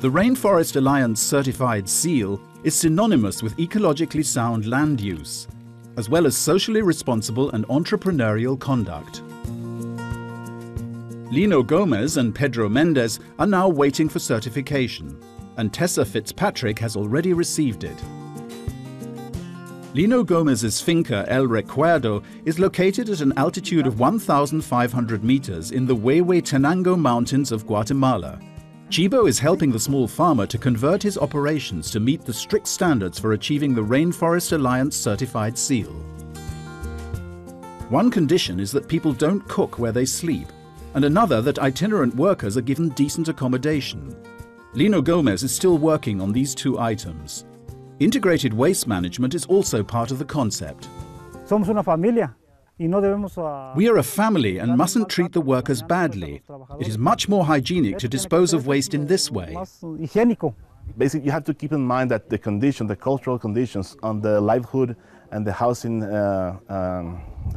The Rainforest Alliance certified seal is synonymous with ecologically sound land use, as well as socially responsible and entrepreneurial conduct. Lino Gomez and Pedro Mendes are now waiting for certification, and Tessa Fitzpatrick has already received it. Lino Gomez's finca El Recuerdo is located at an altitude of 1,500 meters in the Huehuetenango Mountains of Guatemala. Tchibo is helping the small farmer to convert his operations to meet the strict standards for achieving the Rainforest Alliance certified seal. One condition is that people don't cook where they sleep, and another that itinerant workers are given decent accommodation. Lino Gomez is still working on these two items. Integrated waste management is also part of the concept. Somos una familia. We are a family and mustn't treat the workers badly. It is much more hygienic to dispose of waste in this way. Basically, you have to keep in mind that the cultural conditions on the livelihood and the housing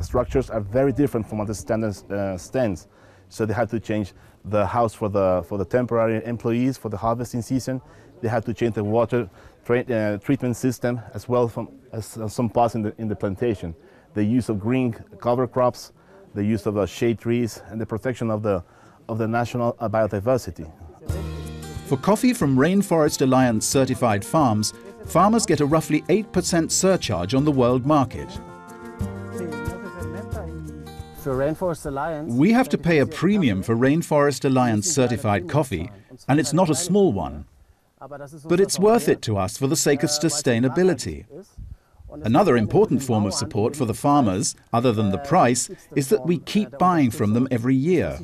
structures are very different from what the standard stands. So they have to change the house for the temporary employees for the harvesting season. They have to change the water treatment system as well as some parts in the plantation. The use of green cover crops, the use of shade trees, and the protection of the national biodiversity. For coffee from Rainforest Alliance certified farms, farmers get a roughly 8% surcharge on the world market. For Rainforest Alliance, we have to pay a premium for Rainforest Alliance certified coffee, and it's not a small one. But it's worth it to us for the sake of sustainability. Another important form of support for the farmers, other than the price, is that we keep buying from them every year.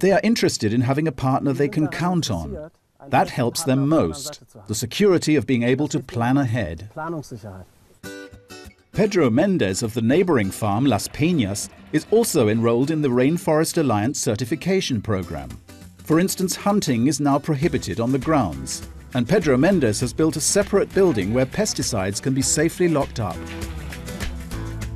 They are interested in having a partner they can count on. That helps them most, the security of being able to plan ahead. Pedro Mendes of the neighboring farm Las Peñas is also enrolled in the Rainforest Alliance certification program. For instance, hunting is now prohibited on the grounds, and Pedro Mendes has built a separate building where pesticides can be safely locked up.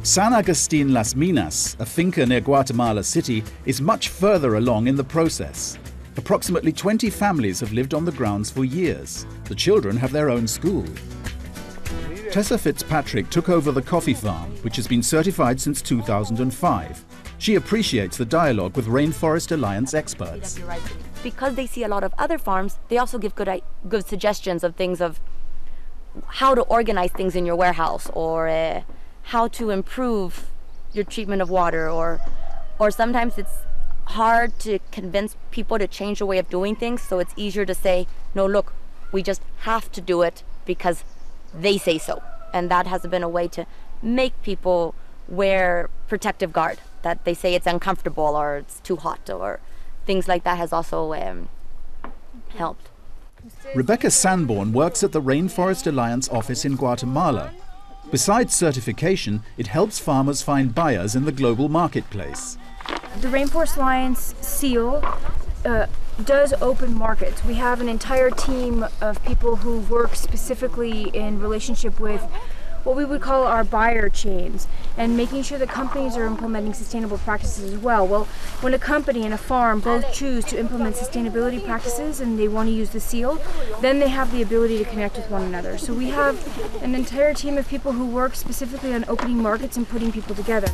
San Agustin Las Minas, a finca near Guatemala City, is much further along in the process. Approximately 20 families have lived on the grounds for years. The children have their own school. Tessa Fitzpatrick took over the coffee farm, which has been certified since 2005. She appreciates the dialogue with Rainforest Alliance experts. Because they see a lot of other farms, they also give good suggestions of things of how to organize things in your warehouse, or how to improve your treatment of water, or sometimes it's hard to convince people to change the way of doing things, so it's easier to say, no, look, we just have to do it because they say so. And that has been a way to make people wear protective guard, that they say it's uncomfortable or it's too hot or things like that has also helped. Rebecca Sanborn works at the Rainforest Alliance office in Guatemala. Besides certification, it helps farmers find buyers in the global marketplace. The Rainforest Alliance seal does open markets. We have an entire team of people who work specifically in relationship with what we would call our buyer chains, and making sure that companies are implementing sustainable practices as well. Well, when a company and a farm both choose to implement sustainability practices and they want to use the seal, then they have the ability to connect with one another. So we have an entire team of people who work specifically on opening markets and putting people together.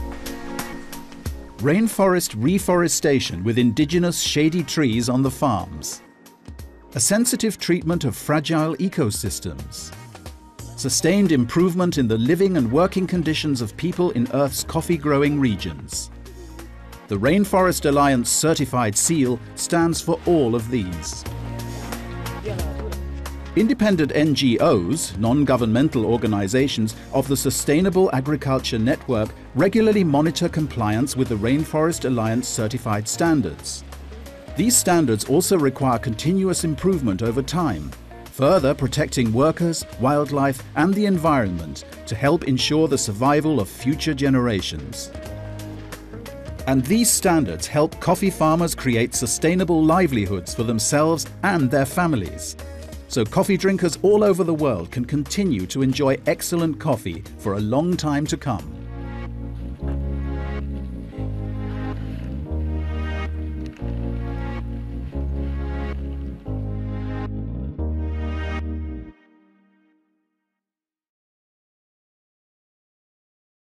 Rainforest reforestation with indigenous shady trees on the farms. A sensitive treatment of fragile ecosystems. Sustained improvement in the living and working conditions of people in Earth's coffee-growing regions. The Rainforest Alliance certified seal stands for all of these. Independent NGOs, non-governmental organizations of the Sustainable Agriculture Network, regularly monitor compliance with the Rainforest Alliance certified standards. These standards also require continuous improvement over time, further protecting workers, wildlife, and the environment to help ensure the survival of future generations. And these standards help coffee farmers create sustainable livelihoods for themselves and their families, so coffee drinkers all over the world can continue to enjoy excellent coffee for a long time to come.